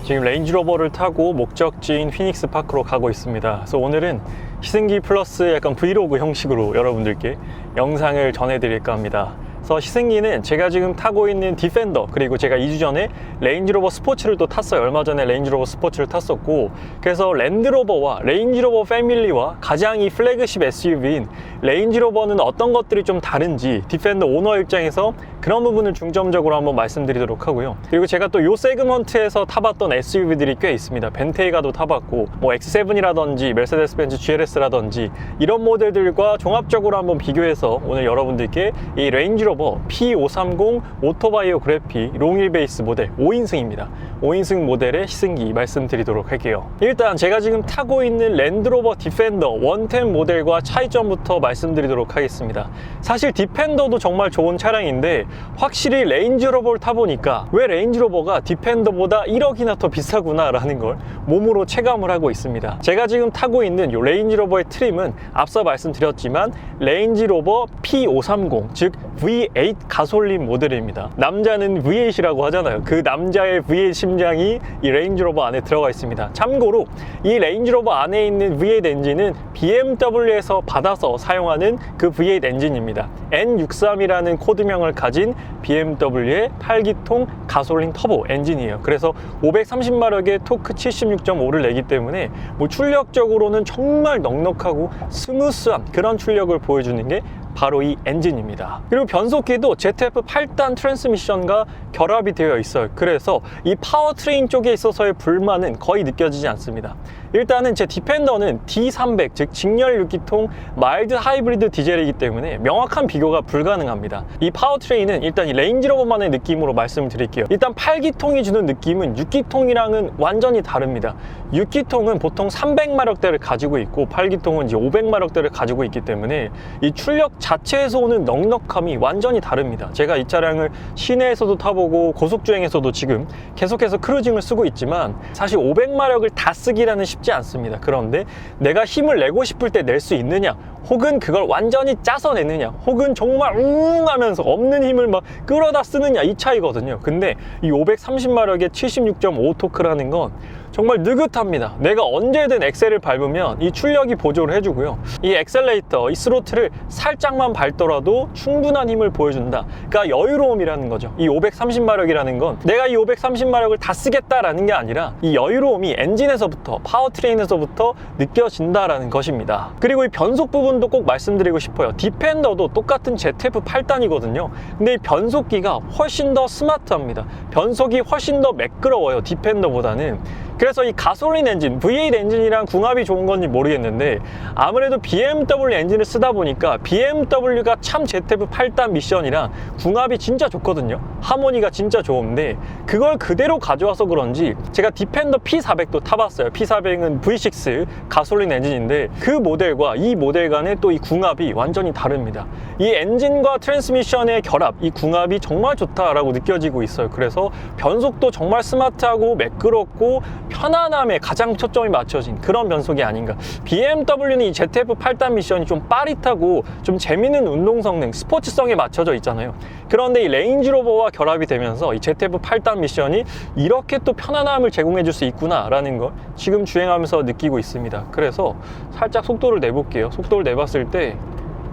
지금 레인지로버를 타고 목적지인 피닉스 파크로 가고 있습니다. 그래서 오늘은 시승기 플러스 약간 브이로그 형식으로 여러분들께 영상을 전해드릴까 합니다. 그래서 시승기는 제가 지금 타고 있는 디펜더, 그리고 제가 2주 전에 레인지로버 스포츠를 또 탔어요. 얼마 전에 레인지로버 스포츠를 탔었고, 그래서 랜드로버와 레인지로버 패밀리와 가장 이 플래그십 SUV인 레인지로버는 어떤 것들이 좀 다른지 디펜더 오너 입장에서 그런 부분을 중점적으로 한번 말씀드리도록 하고요. 그리고 제가 또 요 세그먼트에서 타봤던 SUV들이 꽤 있습니다. 벤테이가도 타봤고, 뭐 X7이라든지 메르세데스 벤츠 GLS라든지 이런 모델들과 종합적으로 한번 비교해서 오늘 여러분들께 이 레인지로버 P530 오토바이오그래피 롱휠 베이스 모델 5인승입니다. 5인승 모델의 시승기 말씀드리도록 할게요. 일단 제가 지금 타고 있는 랜드로버 디펜더 110 모델과 차이점부터 말씀드리도록 하겠습니다. 사실 디펜더도 정말 좋은 차량인데 확실히 레인지로버를 타보니까 왜 레인지로버가 디펜더보다 1억이나 더 비싸구나 라는 걸 몸으로 체감을 하고 있습니다. 제가 지금 타고 있는 이 레인지로버의 트림은 앞서 말씀드렸지만 레인지로버 P530, 즉 V8 가솔린 모델입니다. 남자는 V8이라고 하잖아요. 그 남자의 V8 심장이 이 레인지로버 안에 들어가 있습니다. 참고로 이 레인지로버 안에 있는 V8 엔진은 BMW에서 받아서 사용하는 그 V8 엔진입니다. N63이라는 코드명을 가진 BMW의 8기통 가솔린 터보 엔진이에요. 그래서 530마력의 토크 76.5를 내기 때문에 뭐 출력적으로는 정말 넉넉하고 스무스한 그런 출력을 보여주는 게 바로 이 엔진입니다. 그리고 변속기도 ZF 8단 트랜스미션과 결합이 되어 있어요. 그래서 이 파워트레인 쪽에 있어서의 불만은 거의 느껴지지 않습니다. 일단은 제 디펜더는 D300, 즉 직렬 6기통 마일드 하이브리드 디젤이기 때문에 명확한 비교가 불가능합니다. 이 파워트레인은 일단 이 레인지로버만의 느낌으로 말씀을 드릴게요. 일단 8기통이 주는 느낌은 6기통이랑은 완전히 다릅니다. 6기통은 보통 300마력대를 가지고 있고 8기통은 이제 500마력대를 가지고 있기 때문에 이 출력 자체에서 오는 넉넉함이 완전히 다릅니다. 제가 이 차량을 시내에서도 타보고 고속주행에서도 지금 계속해서 크루징을 쓰고 있지만 사실 500마력을 다 쓰기라는 쉽지 않습니다. 그런데 내가 힘을 내고 싶을 때 낼 수 있느냐, 혹은 그걸 완전히 짜서 내느냐, 혹은 정말 웅 하면서 없는 힘을 막 끌어다 쓰느냐, 이 차이거든요. 근데 이 530마력의 76.5 토크라는 건 정말 느긋합니다. 내가 언제든 엑셀을 밟으면 이 출력이 보조를 해주고요. 이 엑셀레이터, 이 스로틀을 살짝만 밟더라도 충분한 힘을 보여준다. 그러니까 여유로움이라는 거죠. 이 530마력이라는 건 내가 이 530마력을 다 쓰겠다라는 게 아니라 이 여유로움이 엔진에서부터, 파워트레인에서부터 느껴진다라는 것입니다. 그리고 이 변속 부분도 꼭 말씀드리고 싶어요. 디펜더도 똑같은 ZF 8단이거든요. 근데 이 변속기가 훨씬 더 스마트합니다. 변속이 훨씬 더 매끄러워요, 디펜더보다는. 그래서 이 가솔린 엔진, V8 엔진이랑 궁합이 좋은 건지 모르겠는데 아무래도 BMW 엔진을 쓰다 보니까 BMW가 참 ZF 8단 미션이랑 궁합이 진짜 좋거든요. 하모니가 진짜 좋은데 그걸 그대로 가져와서 그런지 제가 디펜더 P400도 타봤어요. P400은 V6 가솔린 엔진인데 그 모델과 이 모델 간의 또 이 궁합이 완전히 다릅니다. 이 엔진과 트랜스미션의 결합, 이 궁합이 정말 좋다라고 느껴지고 있어요. 그래서 변속도 정말 스마트하고 매끄럽고 편안함에 가장 초점이 맞춰진 그런 변속이 아닌가. BMW는 이 ZF 8단 미션이 좀 빠릿하고 좀 재미있는 운동 성능, 스포츠성에 맞춰져 있잖아요. 그런데 이 레인지로버와 결합이 되면서 이 ZF 8단 미션이 이렇게 또 편안함을 제공해 줄 수 있구나 라는 걸 지금 주행하면서 느끼고 있습니다. 그래서 살짝 속도를 내볼게요. 속도를 내봤을 때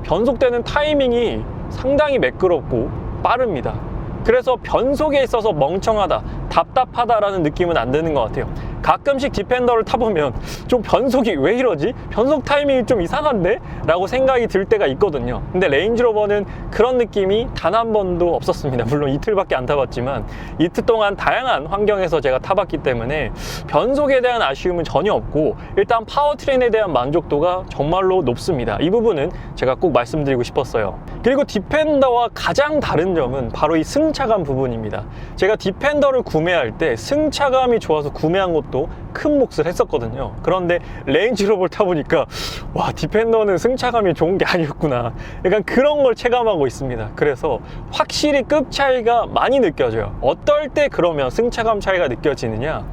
변속되는 타이밍이 상당히 매끄럽고 빠릅니다. 그래서 변속에 있어서 멍청하다, 답답하다라는 느낌은 안 드는 것 같아요. 가끔씩 디펜더를 타보면 좀 변속이 왜 이러지? 변속 타이밍이 좀 이상한데? 라고 생각이 들 때가 있거든요. 근데 레인지로버는 그런 느낌이 단 한 번도 없었습니다. 물론 이틀밖에 안 타봤지만 이틀 동안 다양한 환경에서 제가 타봤기 때문에 변속에 대한 아쉬움은 전혀 없고 일단 파워트레인에 대한 만족도가 정말로 높습니다. 이 부분은 제가 꼭 말씀드리고 싶었어요. 그리고 디펜더와 가장 다른 점은 바로 이 승차감 부분입니다. 제가 디펜더를 구매할 때 승차감이 좋아서 구매한 것도 큰 몫을 했었거든요. 그런데 레인지로버를 타보니까 와, 디펜더는 승차감이 좋은 게 아니었구나, 약간 그런 걸 체감하고 있습니다. 그래서 확실히 급 차이가 많이 느껴져요. 어떨 때 그러면 승차감 차이가 느껴지느냐,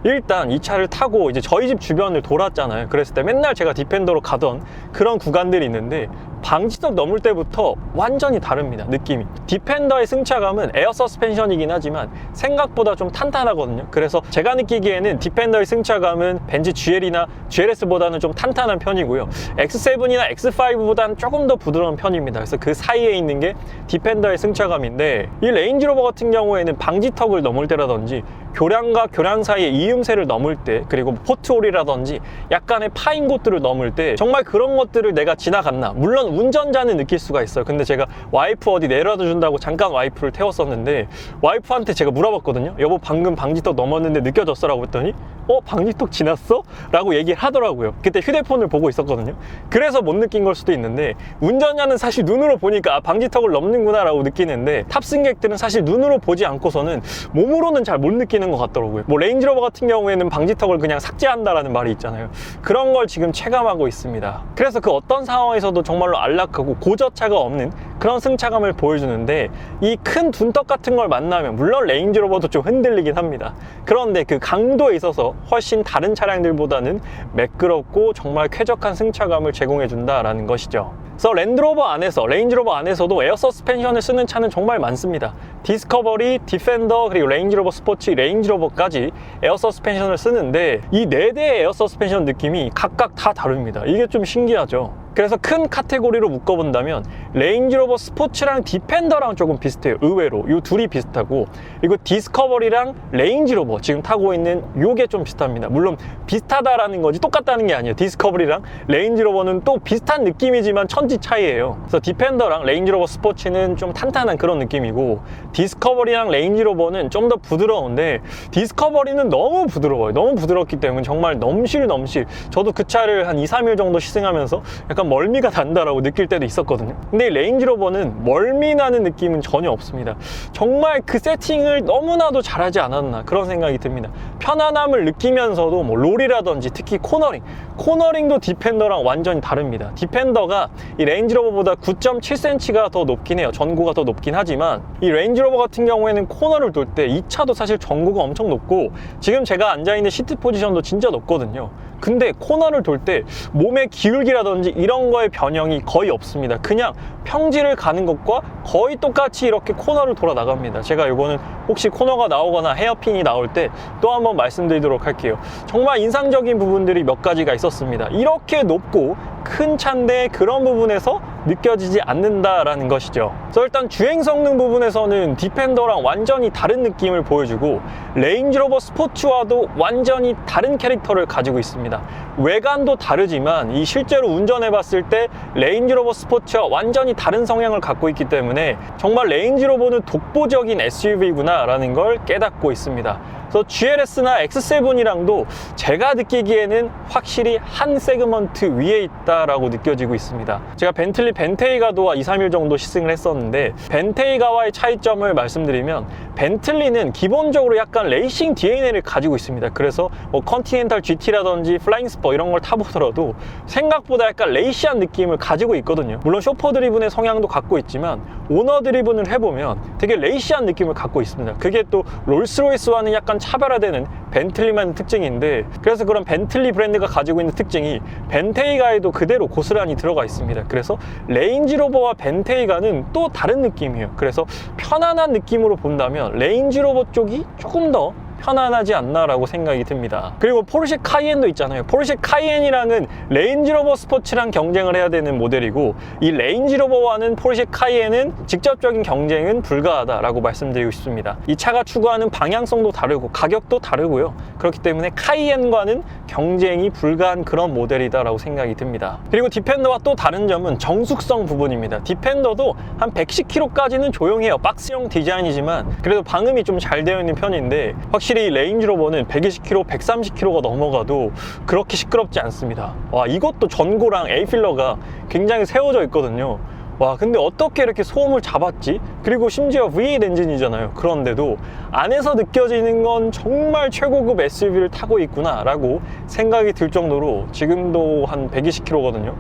일단 이 차를 타고 이제 저희 집 주변을 돌았잖아요. 그랬을 때 맨날 제가 디펜더로 가던 그런 구간들이 있는데 방지턱 넘을 때부터 완전히 다릅니다. 느낌이. 디펜더의 승차감은 에어 서스펜션이긴 하지만 생각보다 좀 탄탄하거든요. 그래서 제가 느끼기에는 디펜더의 승차감은 벤츠 GL이나 GLS보다는 좀 탄탄한 편이고요. X7이나 X5보다는 조금 더 부드러운 편입니다. 그래서 그 사이에 있는 게 디펜더의 승차감인데, 이 레인지로버 같은 경우에는 방지턱을 넘을 때라든지 교량과 교량 사이의 이음새를 넘을 때, 그리고 포트홀이라든지 약간의 파인 곳들을 넘을 때 정말 그런 것들을 내가 지나갔나, 물론 운전자는 느낄 수가 있어요. 근데 제가 와이프 어디 내려다 준다고 잠깐 와이프를 태웠었는데 와이프한테 제가 물어봤거든요. 여보, 방금 방지턱 넘었는데 느껴졌어? 라고 했더니 방지턱 지났어? 라고 얘기를 하더라고요. 그때 휴대폰을 보고 있었거든요. 그래서 못 느낀 걸 수도 있는데, 운전자는 사실 눈으로 보니까 방지턱을 넘는구나 라고 느끼는데, 탑승객들은 사실 눈으로 보지 않고서는 몸으로는 잘 못 느끼는 것 같더라고요. 뭐 레인지로버 같은 경우에는 방지턱을 그냥 삭제한다라는 말이 있잖아요. 그런 걸 지금 체감하고 있습니다. 그래서 그 어떤 상황에서도 정말로 안락하고 고저차가 없는 그런 승차감을 보여주는데, 이 큰 둔떡 같은 걸 만나면 물론 레인지로버도 좀 흔들리긴 합니다. 그런데 그 강도에 있어서 훨씬 다른 차량들보다는 매끄럽고 정말 쾌적한 승차감을 제공해준다라는 것이죠. 그래서 랜드로버 안에서, 레인지로버 안에서도 에어 서스펜션을 쓰는 차는 정말 많습니다. 디스커버리, 디펜더, 그리고 레인지로버 스포츠, 레인지로버까지 에어 서스펜션을 쓰는데, 이 4대의 에어 서스펜션 느낌이 각각 다 다릅니다. 이게 좀 신기하죠. 그래서 큰 카테고리로 묶어본다면 레인지로버 스포츠랑 디펜더랑 조금 비슷해요. 의외로 이 둘이 비슷하고, 그리고 디스커버리랑 레인지로버 지금 타고 있는 요게 좀 비슷합니다. 물론 비슷하다라는 거지 똑같다는 게 아니에요. 디스커버리랑 레인지로버는 또 비슷한 느낌이지만 천지 차이예요. 그래서 디펜더랑 레인지로버 스포츠는 좀 탄탄한 그런 느낌이고, 디스커버리랑 레인지로버는 좀 더 부드러운데, 디스커버리는 너무 부드러워요. 너무 부드럽기 때문에 정말 넘실. 저도 그 차를 한 2-3일 정도 시승하면서 약간 멀미가 난다라고 느낄 때도 있었거든요. 근데 이 레인지로버는 멀미 나는 느낌은 전혀 없습니다. 정말 그 세팅을 너무나도 잘하지 않았나 그런 생각이 듭니다. 편안함을 느끼면서도 뭐 롤이라든지 특히 코너링도 디펜더랑 완전히 다릅니다. 디펜더가 이 레인지로버보다 9.7cm가 더 높긴 해요. 전고가 더 높긴 하지만, 이 레인지로버 같은 경우에는 코너를 돌 때 이 차도 사실 전고가 엄청 높고 지금 제가 앉아있는 시트 포지션도 진짜 높거든요. 근데 코너를 돌 때 몸의 기울기라든지 이런 거의 변형이 거의 없습니다. 그냥 평지를 가는 것과 거의 똑같이 이렇게 코너를 돌아 나갑니다. 제가 이거는 혹시 코너가 나오거나 헤어핀이 나올 때 또 한번 말씀드리도록 할게요. 정말 인상적인 부분들이 몇 가지가 있었습니다. 이렇게 높고 큰 차인데 그런 부분에서 느껴지지 않는다라는 것이죠. 그래서 일단 주행 성능 부분에서는 디펜더랑 완전히 다른 느낌을 보여주고, 레인지로버 스포츠와도 완전히 다른 캐릭터를 가지고 있습니다. 외관도 다르지만 이 실제로 운전해 봤을 때 레인지로버 스포츠와 완전히 다른 성향을 갖고 있기 때문에 정말 레인지로버는 독보적인 SUV구나 라는 걸 깨닫고 있습니다. 그래서 GLS나 X7이랑도 제가 느끼기에는 확실히 한 세그먼트 위에 있다라고 느껴지고 있습니다. 제가 벤틀리 벤테이가도와 2-3일 정도 시승을 했었는데, 벤테이가와의 차이점을 말씀드리면, 벤틀리는 기본적으로 약간 레이싱 DNA를 가지고 있습니다. 그래서 뭐 컨티넨탈 GT라든지 플라잉 스퍼 이런 걸 타보더라도 생각보다 약간 레이시한 느낌을 가지고 있거든요. 물론 쇼퍼 드리븐의 성향도 갖고 있지만 오너 드리븐을 해보면 되게 레이시한 느낌을 갖고 있습니다. 그게 또 롤스로이스와는 약간 차별화되는 벤틀리만의 특징인데, 그래서 그런 벤틀리 브랜드가 가지고 있는 특징이 벤테이가에도 그대로 고스란히 들어가 있습니다. 그래서 레인지로버와 벤테이가는 또 다른 느낌이에요. 그래서 편안한 느낌으로 본다면 레인지로버 쪽이 조금 더 편안하지 않나라고 생각이 듭니다. 그리고 포르쉐 카이엔도 있잖아요. 포르쉐 카이엔이랑은 레인지로버 스포츠랑 경쟁을 해야 되는 모델이고, 이 레인지로버와는 포르쉐 카이엔은 직접적인 경쟁은 불가하다라고 말씀드리고 싶습니다. 이 차가 추구하는 방향성도 다르고 가격도 다르고요. 그렇기 때문에 카이엔과는 경쟁이 불가한 그런 모델이다라고 생각이 듭니다. 그리고 디펜더와 또 다른 점은 정숙성 부분입니다. 디펜더도 한 110km까지는 조용해요. 박스형 디자인이지만 그래도 방음이 좀 잘 되어 있는 편인데, 확실히 레인지로버는 120km, 130km가 넘어가도 그렇게 시끄럽지 않습니다. 와, 이것도 전고랑 A필러가 굉장히 세워져 있거든요. 와, 근데 어떻게 이렇게 소음을 잡았지? 그리고 심지어 V8 엔진이잖아요. 그런데도 안에서 느껴지는 건 정말 최고급 SUV를 타고 있구나 라고 생각이 들 정도로, 지금도 한 120km거든요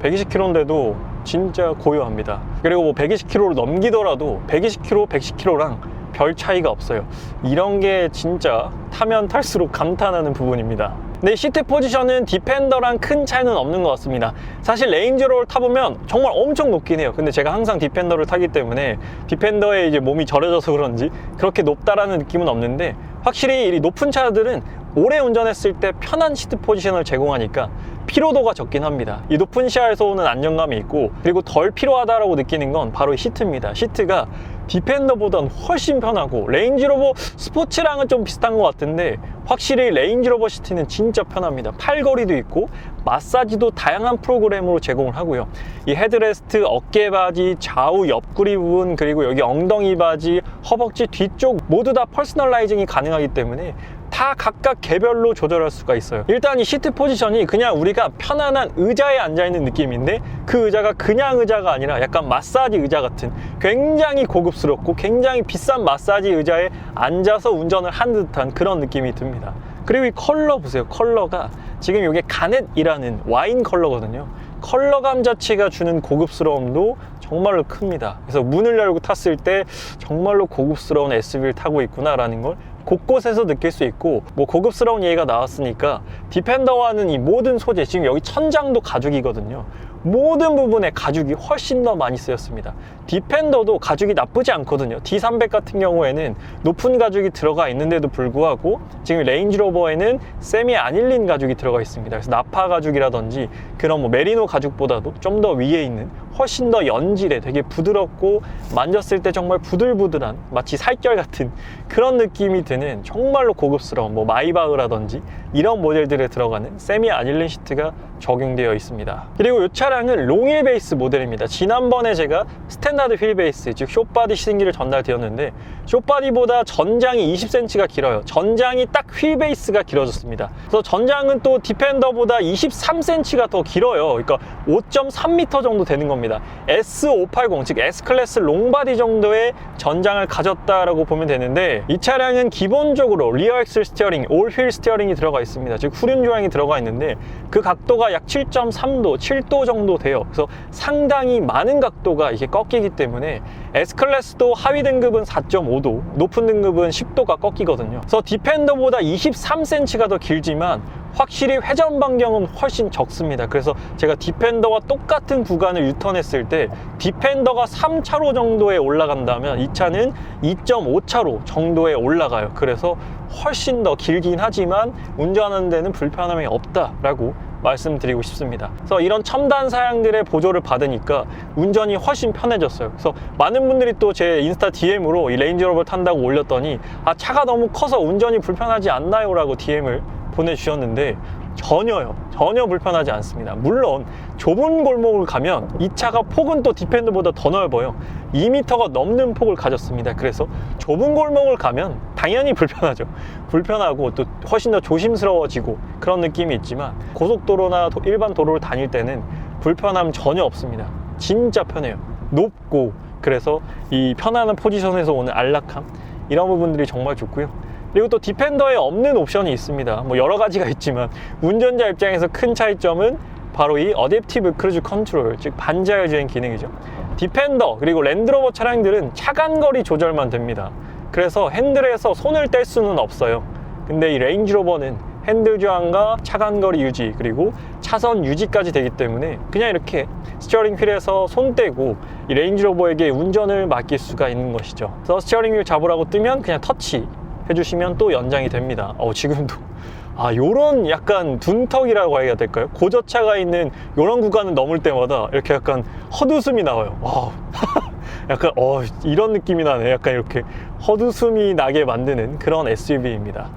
120km인데도 진짜 고요합니다. 그리고 뭐 120km를 넘기더라도 120km, 110km랑 별 차이가 없어요. 이런 게 진짜 타면 탈수록 감탄하는 부분입니다. 근데 시트 포지션은 디펜더랑 큰 차이는 없는 것 같습니다. 사실 레인지로버를 타보면 정말 엄청 높긴 해요. 근데 제가 항상 디펜더를 타기 때문에 디펜더에 이제 몸이 절여져서 그런지 그렇게 높다라는 느낌은 없는데, 확실히 이 높은 차들은 오래 운전했을 때 편한 시트 포지션을 제공하니까 피로도가 적긴 합니다. 이 높은 시야에서 오는 안정감이 있고, 그리고 덜 피로하다라고 느끼는 건 바로 시트입니다. 시트가 디펜더보다는 훨씬 편하고, 레인지로버 스포츠랑은 좀 비슷한 것 같은데 확실히 레인지로버 시트는 진짜 편합니다. 팔걸이도 있고 마사지도 다양한 프로그램으로 제공을 하고요. 이 헤드레스트, 어깨 바지, 좌우 옆구리 부분, 그리고 여기 엉덩이 바지, 허벅지 뒤쪽 모두 다 퍼스널라이징이 가능하기 때문에 다 각각 개별로 조절할 수가 있어요. 일단 이 시트 포지션이 그냥 우리가 편안한 의자에 앉아있는 느낌인데, 그 의자가 그냥 의자가 아니라 약간 마사지 의자 같은 굉장히 고급스럽고 굉장히 비싼 마사지 의자에 앉아서 운전을 하는 듯한 그런 느낌이 듭니다. 그리고 이 컬러 보세요. 컬러가 지금 이게 가넷이라는 와인 컬러거든요. 컬러감 자체가 주는 고급스러움도 정말로 큽니다. 그래서 문을 열고 탔을 때 정말로 고급스러운 SUV를 타고 있구나 라는 걸 곳곳에서 느낄 수 있고, 뭐 고급스러운 얘기가 나왔으니까 디펜더와는 이 모든 소재, 지금 여기 천장도 가죽이거든요. 모든 부분에 가죽이 훨씬 더 많이 쓰였습니다. 디펜더도 가죽이 나쁘지 않거든요. D300 같은 경우에는 높은 가죽이 들어가 있는데도 불구하고 지금 레인지로버에는 세미 아닐린 가죽이 들어가 있습니다. 그래서 나파 가죽이라든지 그런 뭐 메리노 가죽보다도 좀 더 위에 있는 훨씬 더 연질에 되게 부드럽고 만졌을 때 정말 부들부들한 마치 살결 같은 그런 느낌이 드는 정말로 고급스러운 뭐 마이바흐라든지 이런 모델들에 들어가는 세미 아닐린 시트가 적용되어 있습니다. 그리고 이 차량은 롱휠 베이스 모델입니다. 지난번에 제가 스탠다드 휠 베이스, 즉 숏바디 시승기를 전달드렸는데 숏바디보다 전장이 20cm가 길어요. 전장이 딱 휠 베이스가 길어졌습니다. 그래서 전장은 또 디펜더보다 23cm가 더 길어요. 그러니까 5.3m 정도 되는 겁니다. S580, 즉 S클래스 롱바디 정도의 전장을 가졌다라고 보면 되는데, 이 차량은 기본적으로 리어 엑셀 스티어링, 올 휠 스티어링이 들어가 있습니다. 즉 후륜 조향이 들어가 있는데 그 각도가 약 7.3도, 7도 정도 돼요. 그래서 상당히 많은 각도가 이게 꺾이기 때문에 S클래스도 하위 등급은 4.5도, 높은 등급은 10도가 꺾이거든요. 그래서 디펜더보다 23cm가 더 길지만 확실히 회전 반경은 훨씬 적습니다. 그래서 제가 디펜더와 똑같은 구간을 유턴했을 때 디펜더가 3차로 정도에 올라간다면 이 차는 2.5차로 정도에 올라가요. 그래서 훨씬 더 길긴 하지만 운전하는 데는 불편함이 없다라고 말씀드리고 싶습니다. 그래서 이런 첨단 사양들의 보조를 받으니까 운전이 훨씬 편해졌어요. 그래서 많은 분들이 또 제 인스타 DM으로 이 레인지로버를 탄다고 올렸더니 차가 너무 커서 운전이 불편하지 않나요? 라고 DM을 보내주셨는데 전혀 불편하지 않습니다. 물론 좁은 골목을 가면 이 차가 폭은 또 디펜더보다 더 넓어요. 2m가 넘는 폭을 가졌습니다. 그래서 좁은 골목을 가면 당연히 불편하죠. 불편하고 또 훨씬 더 조심스러워지고 그런 느낌이 있지만 고속도로나 일반 도로를 다닐 때는 불편함 전혀 없습니다. 진짜 편해요. 높고, 그래서 이 편안한 포지션에서 오는 안락함, 이런 부분들이 정말 좋고요. 그리고 또 디펜더에 없는 옵션이 있습니다. 뭐 여러 가지가 있지만 운전자 입장에서 큰 차이점은 바로 이 어댑티브 크루즈 컨트롤, 즉 반자율 주행 기능이죠. 디펜더 그리고 랜드로버 차량들은 차간거리 조절만 됩니다. 그래서 핸들에서 손을 뗄 수는 없어요. 근데 이 레인지로버는 핸들 저항과 차간거리 유지, 그리고 차선 유지까지 되기 때문에 그냥 이렇게 스티어링 휠에서 손 떼고 이 레인지로버에게 운전을 맡길 수가 있는 것이죠. 그래서 스티어링 휠 잡으라고 뜨면 그냥 터치 해주시면 또 연장이 됩니다. 지금도 요런 약간 둔턱이라고 해야 될까요? 고저차가 있는 요런 구간을 넘을 때마다 이렇게 약간 헛웃음이 나와요. 와우. 약간 이런 느낌이 나네. 약간 이렇게 헛웃음이 나게 만드는 그런 SUV입니다.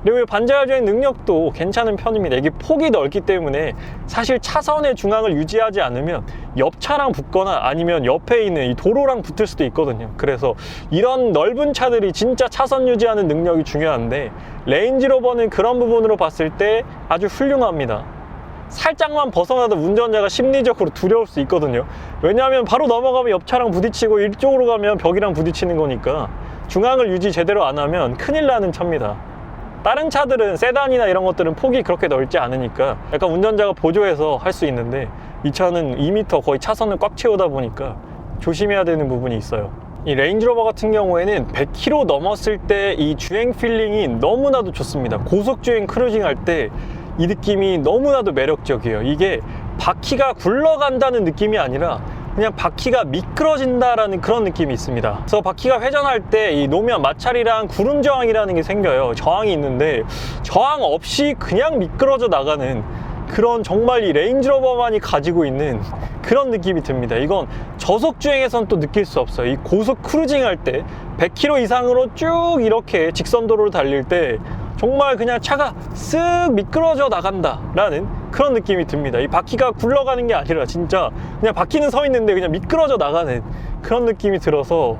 그리고 반자율 주행 능력도 괜찮은 편입니다. 이게 폭이 넓기 때문에 사실 차선의 중앙을 유지하지 않으면 옆 차랑 붙거나 아니면 옆에 있는 이 도로랑 붙을 수도 있거든요. 그래서 이런 넓은 차들이 진짜 차선 유지하는 능력이 중요한데 레인지로버는 그런 부분으로 봤을 때 아주 훌륭합니다. 살짝만 벗어나도 운전자가 심리적으로 두려울 수 있거든요. 왜냐하면 바로 넘어가면 옆 차랑 부딪히고 이쪽으로 가면 벽이랑 부딪히는 거니까 중앙을 유지 제대로 안 하면 큰일 나는 차입니다. 다른 차들은 세단이나 이런 것들은 폭이 그렇게 넓지 않으니까 약간 운전자가 보조해서 할 수 있는데 이 차는 2m 거의 차선을 꽉 채우다 보니까 조심해야 되는 부분이 있어요. 이 레인지로버 같은 경우에는 100km 넘었을 때 이 주행 필링이 너무나도 좋습니다. 고속주행 크루징 할 때 이 느낌이 너무나도 매력적이에요. 이게 바퀴가 굴러간다는 느낌이 아니라 그냥 바퀴가 미끄러진다라는 그런 느낌이 있습니다. 그래서 바퀴가 회전할 때 이 노면 마찰이랑 구름 저항이라는 게 생겨요. 저항이 있는데 저항 없이 그냥 미끄러져 나가는 그런, 정말 이 레인지로버만이 가지고 있는 그런 느낌이 듭니다. 이건 저속 주행에선 또 느낄 수 없어요. 이 고속 크루징 할 때 100km 이상으로 쭉 이렇게 직선도로를 달릴 때 정말 그냥 차가 쓱 미끄러져 나간다 라는 그런 느낌이 듭니다. 이 바퀴가 굴러가는 게 아니라 진짜 그냥 바퀴는 서 있는데 그냥 미끄러져 나가는 그런 느낌이 들어서,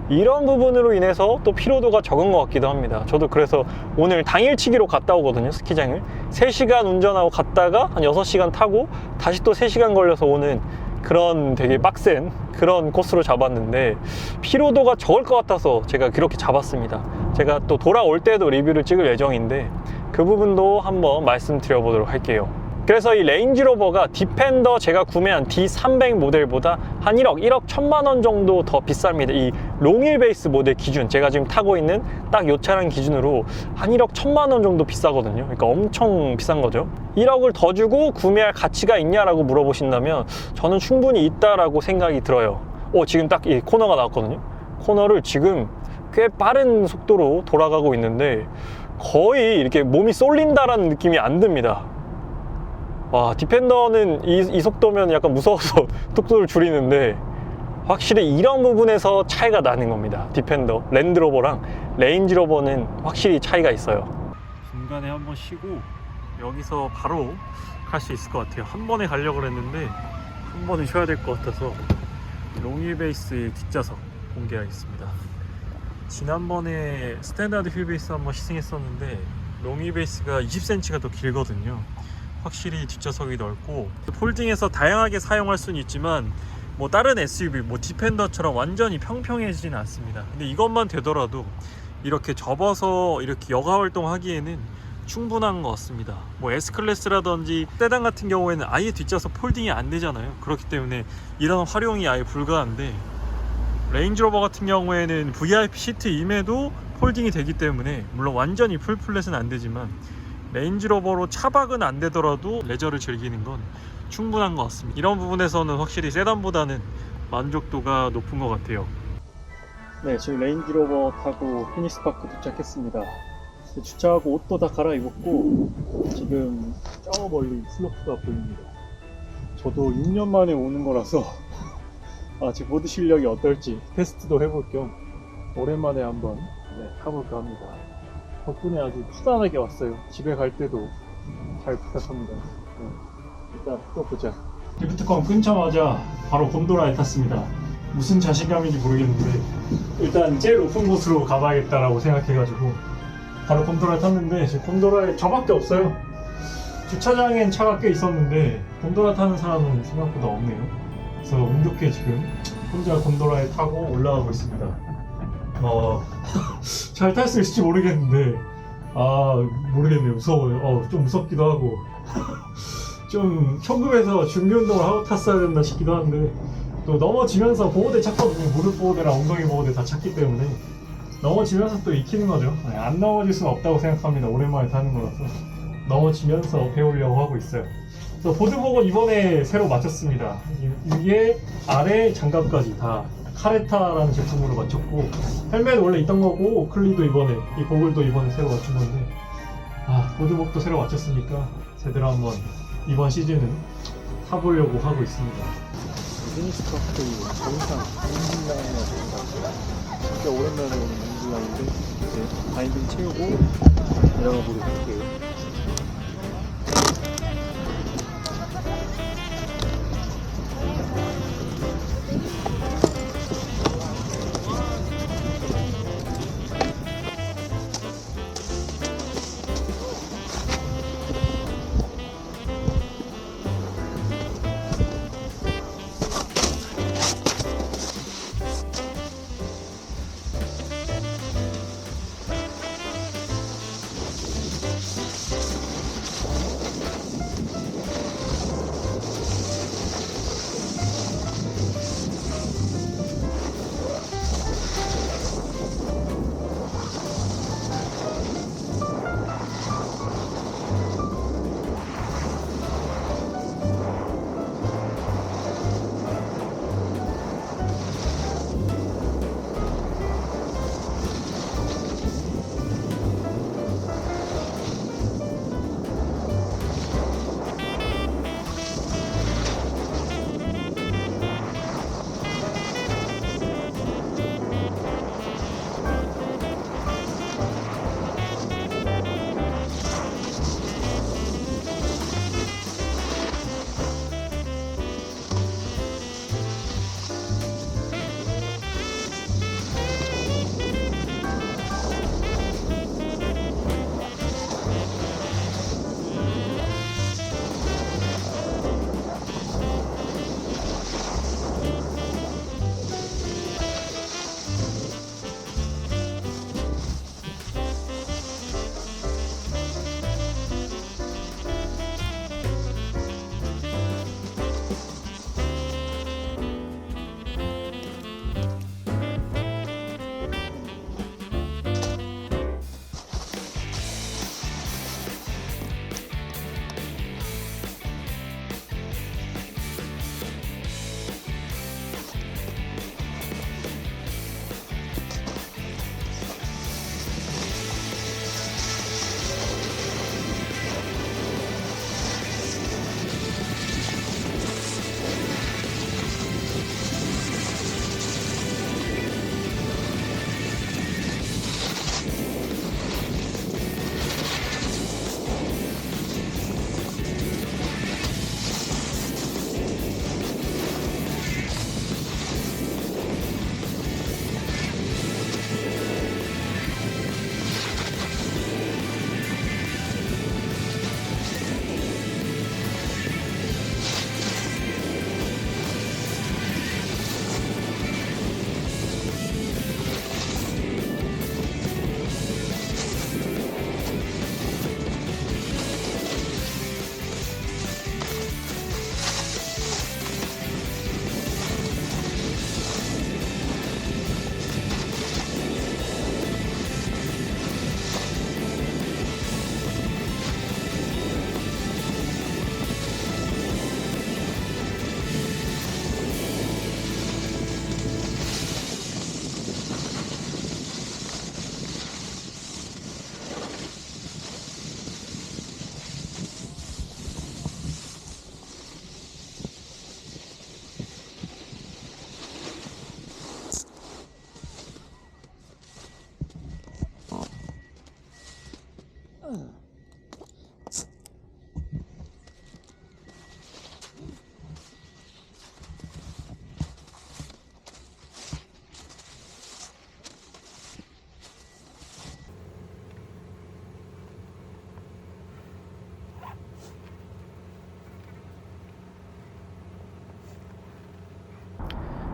이런 부분으로 인해서 또 피로도가 적은 것 같기도 합니다. 저도 그래서 오늘 당일치기로 갔다 오거든요, 스키장을. 3시간 운전하고 갔다가 한 6시간 타고 다시 또 3시간 걸려서 오는 그런 되게 빡센 그런 코스로 잡았는데, 피로도가 적을 것 같아서 제가 그렇게 잡았습니다. 제가 또 돌아올 때도 리뷰를 찍을 예정인데 그 부분도 한번 말씀드려 보도록 할게요. 그래서 이 레인지로버가 디펜더 제가 구매한 D300 모델보다 한 1억 1천만 원 정도 더 비쌉니다. 이 롱휠 베이스 모델 기준, 제가 지금 타고 있는 딱 이 차량 기준으로 한 1억 1천만 원 정도 비싸거든요. 그러니까 엄청 비싼 거죠. 1억을 더 주고 구매할 가치가 있냐라고 물어보신다면 저는 충분히 있다라고 생각이 들어요. 지금 딱 이 코너가 나왔거든요. 코너를 지금 꽤 빠른 속도로 돌아가고 있는데 거의 이렇게 몸이 쏠린다라는 느낌이 안 듭니다. 와, 디펜더는 이 속도면 약간 무서워서 속도를 줄이는데 확실히 이런 부분에서 차이가 나는 겁니다. 디펜더, 랜드로버랑 레인지로버는 확실히 차이가 있어요. 중간에 한번 쉬고 여기서 바로 갈 수 있을 것 같아요. 한 번에 가려고 했는데 한 번은 쉬어야 될 것 같아서 롱휠 베이스의 뒷좌석 공개하겠습니다. 지난번에 스탠다드 휠 베이스 한번 시승했었는데 롱휠 베이스가 20cm가 더 길거든요. 확실히 뒷좌석이 넓고 폴딩해서 다양하게 사용할 수는 있지만 뭐 다른 SUV, 뭐 디펜더처럼 완전히 평평해지진 않습니다. 근데 이것만 되더라도 이렇게 접어서 이렇게 여가 활동하기에는 충분한 것 같습니다. 뭐 S클래스라든지 세단 같은 경우에는 아예 뒷좌석 폴딩이 안 되잖아요. 그렇기 때문에 이런 활용이 아예 불가한데, 레인지로버 같은 경우에는 VIP 시트임에도 폴딩이 되기 때문에, 물론 완전히 풀플랫은 안 되지만 레인지로버로 차박은 안 되더라도 레저를 즐기는 건 충분한 것 같습니다. 이런 부분에서는 확실히 세단보다는 만족도가 높은 것 같아요. 네, 지금 레인지로버 타고 피닉스파크 도착했습니다. 주차하고 옷도 다 갈아입었고 지금 저 멀리 슬로프가 보입니다. 저도 6년 만에 오는 거라서 제 보드 실력이 어떨지 테스트도 해볼 겸 오랜만에 한번 타볼까 합니다. 덕분에 아주 편안하게 왔어요. 집에 갈 때도 잘 부탁합니다. 일단 또 보자. 리프트컴 끊자마자 바로 곤도라에 탔습니다. 무슨 자신감인지 모르겠는데 일단 제일 높은 곳으로 가봐야겠다라고 생각해가지고 바로 곤도라에 탔는데, 지금 곤도라에 저밖에 없어요. 주차장엔 차가 꽤 있었는데 곤도라 타는 사람은 생각보다 없네요. 그래서 운 좋게 지금 혼자 곤도라에 타고 올라가고 있습니다. 잘 탈 수 있을지 모르겠는데 모르겠네요. 무서워요. 좀 무섭기도 하고 좀 현금에서 준비 운동을 하고 탔어야 된다 싶기도 한데, 또 넘어지면서 보호대 찼거든요. 무릎 보호대랑 엉덩이 보호대 다 찼기 때문에 넘어지면서 또 익히는 거죠. 안 넘어질 수는 없다고 생각합니다. 오랜만에 타는 거라서 넘어지면서 배우려고 하고 있어요. 그래서 보드복은 이번에 새로 맞췄습니다. 위에 아래 장갑까지 다 카레타라는 제품으로 맞췄고, 헬멧 원래 있던 거고 오클리도 이번에, 이 고글도 이번에 새로 맞춘 건데, 보드복도 새로 맞췄으니까 제대로 한번 이번 시즌은 타보려고 하고 있습니다. 피닉스파크 정상 엔진라인에 오는 것 같아요. 진짜 오랜만에 오는 엔진라인인데 이제 바인딩 채우고 내려가 보도록 할게요.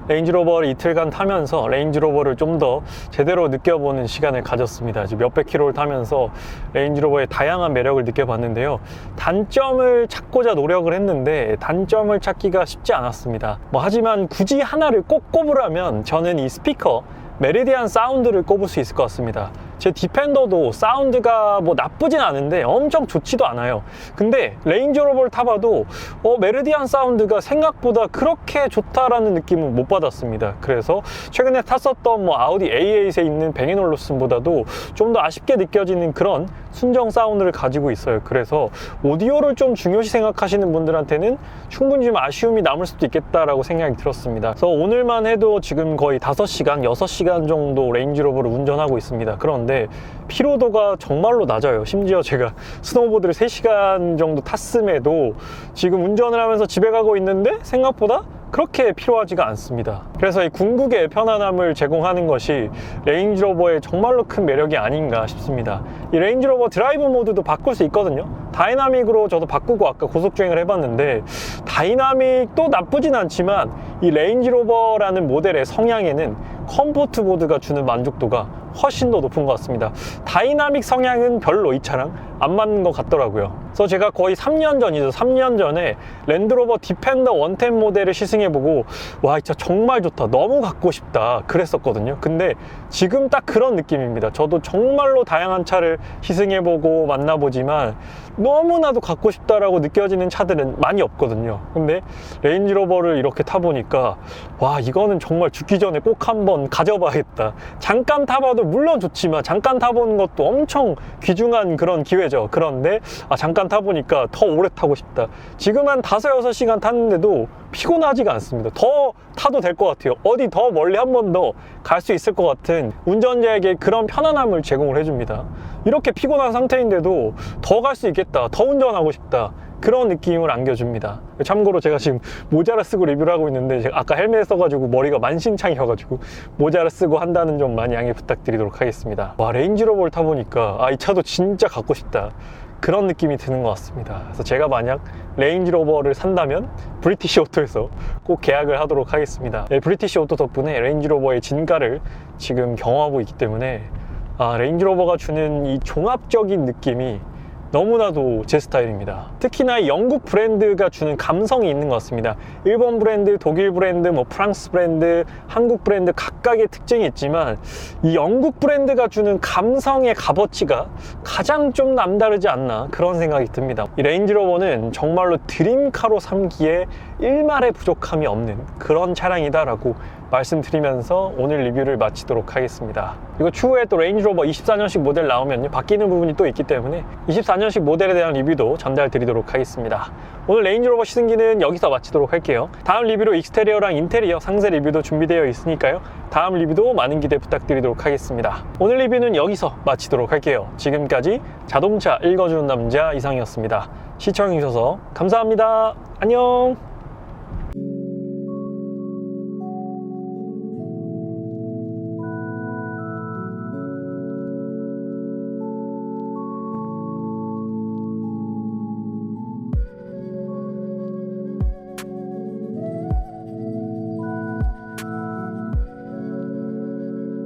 레인지로버를 이틀간 타면서 레인지로버를 좀 더 제대로 느껴보는 시간을 가졌습니다. 지금 몇백 킬로를 타면서 레인지로버의 다양한 매력을 느껴봤는데요. 단점을 찾고자 노력을 했는데 단점을 찾기가 쉽지 않았습니다. 하지만 굳이 하나를 꼭 꼽으라면 저는 이 스피커 메리디안 사운드를 꼽을 수 있을 것 같습니다. 제 디펜더도 사운드가 나쁘진 않은데 엄청 좋지도 않아요. 근데 레인지로버를 타봐도 메리디안 사운드가 생각보다 그렇게 좋다라는 느낌은 못 받았습니다. 그래서 최근에 탔었던 아우디 A8에 있는 뱅앤올루슨보다도 좀 더 아쉽게 느껴지는 그런 순정 사운드를 가지고 있어요. 그래서 오디오를 좀 중요시 생각하시는 분들한테는 충분히 좀 아쉬움이 남을 수도 있겠다라고 생각이 들었습니다. 그래서 오늘만 해도 지금 거의 5시간, 6시간 정도 레인지로버를 운전하고 있습니다. 그런데 피로도가 정말로 낮아요. 심지어 제가 스노우보드를 3시간 정도 탔음에도 지금 운전을 하면서 집에 가고 있는데 생각보다 그렇게 필요하지가 않습니다. 그래서 이 궁극의 편안함을 제공하는 것이 레인지로버의 정말로 큰 매력이 아닌가 싶습니다. 이 레인지로버 드라이브 모드도 바꿀 수 있거든요. 다이나믹으로 저도 바꾸고 아까 고속주행을 해봤는데 다이나믹도 나쁘진 않지만 이 레인지로버라는 모델의 성향에는 컴포트 모드가 주는 만족도가 훨씬 더 높은 것 같습니다. 다이나믹 성향은 별로 이 차랑 안 맞는 것 같더라고요. 그래서 제가 거의 3년 전이죠. 3년 전에 랜드로버 디펜더 110 모델을 시승해보고 와, 이 차 정말 좋다, 너무 갖고 싶다 그랬었거든요. 근데 지금 딱 그런 느낌입니다. 저도 정말로 다양한 차를 시승해보고 만나보지만 너무나도 갖고 싶다라고 느껴지는 차들은 많이 없거든요. 근데 레인지로버를 이렇게 타보니까 와, 이거는 정말 죽기 전에 꼭 한번 가져봐야겠다. 잠깐 타봐도 물론 좋지만 잠깐 타보는 것도 엄청 귀중한 그런 기회죠. 그런데 잠깐 타보니까 더 오래 타고 싶다. 지금 한 5-6시간 탔는데도 피곤하지가 않습니다. 더 타도 될 것 같아요. 어디 더 멀리 한 번 더 갈 수 있을 것 같은 운전자에게 그런 편안함을 제공을 해줍니다. 이렇게 피곤한 상태인데도 더 갈 수 있겠다, 더 운전하고 싶다, 그런 느낌을 안겨줍니다. 참고로 제가 지금 모자를 쓰고 리뷰를 하고 있는데 제가 아까 헬멧 써가지고 머리가 만신창이어가지고 모자를 쓰고 한다는 점 많이 양해 부탁드리도록 하겠습니다. 와, 레인지로버를 타보니까 이 차도 진짜 갖고 싶다, 그런 느낌이 드는 것 같습니다. 그래서 제가 만약 레인지로버를 산다면 브리티시 오토에서 꼭 계약을 하도록 하겠습니다. 브리티시 오토 덕분에 레인지로버의 진가를 지금 경험하고 있기 때문에 레인지로버가 주는 이 종합적인 느낌이 너무나도 제 스타일입니다. 특히나 이 영국 브랜드가 주는 감성이 있는 것 같습니다. 일본 브랜드, 독일 브랜드, 프랑스 브랜드, 한국 브랜드 각각의 특징이 있지만 이 영국 브랜드가 주는 감성의 값어치가 가장 좀 남다르지 않나, 그런 생각이 듭니다. 이 레인지로버는 정말로 드림카로 삼기에 일말의 부족함이 없는 그런 차량이다라고 말씀드리면서 오늘 리뷰를 마치도록 하겠습니다. 그리고 추후에 또 레인지로버 24년식 모델 나오면요, 바뀌는 부분이 또 있기 때문에 24년식 모델에 대한 리뷰도 전달 드리도록 하겠습니다. 오늘 레인지로버 시승기는 여기서 마치도록 할게요. 다음 리뷰로 익스테리어랑 인테리어 상세 리뷰도 준비되어 있으니까요, 다음 리뷰도 많은 기대 부탁드리도록 하겠습니다. 오늘 리뷰는 여기서 마치도록 할게요. 지금까지 자동차 읽어주는 남자 이상이었습니다. 시청해주셔서 감사합니다. 안녕.